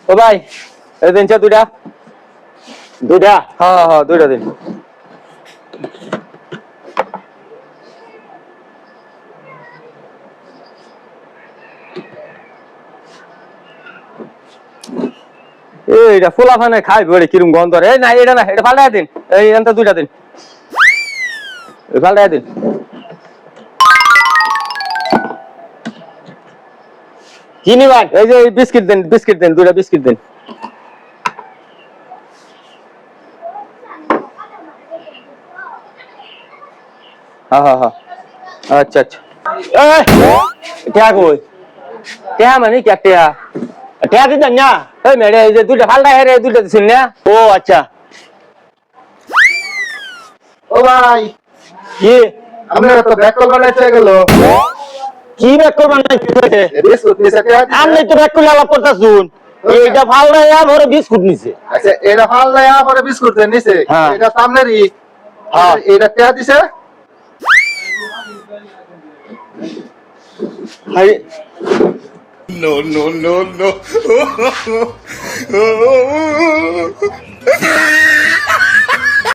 ও ভাই এই দিন চা দুইটা দুইটা হ্যাঁ হ্যাঁ দুইটা দিন এইটা ফুলা ফানে খাই বড়ে কিরম গন্ধ রে না এটা না এটা ফালটা দিন এই এনটা দুইটা দিন এই ফালটা দিন কি নিবেন? এই যে বিস্কিট দেন দুইটা বিস্কিট দেন হ্যাঁ হ্যাঁ হ্যাঁ আচ্ছা আচ্ছা টিয়া কই? কে মানে কি টিয়া টিয়া দিতেন না? এই মেরে এই যে দুইটা ফালটা হেরে দুইটা দিছেন না ও আচ্ছা। ও ভাই কি আমরা তো ব্যাক কল বানাইতে গেল কি ব্যাক করবেন না? কি হয়েছে? বিস্কুট নিছে কে আমি তো ব্যাক করে আলাপ করতেছুন। এইটা ভাল না ভরে বিস্কুট নিছে। আচ্ছা এটা ফাল লায়া পরে বিস্কুট দেন নিছে হ্যাঁ। এটা সামনেরই হ্যাঁ। এটা কে দিছে আরে No, no, no, no.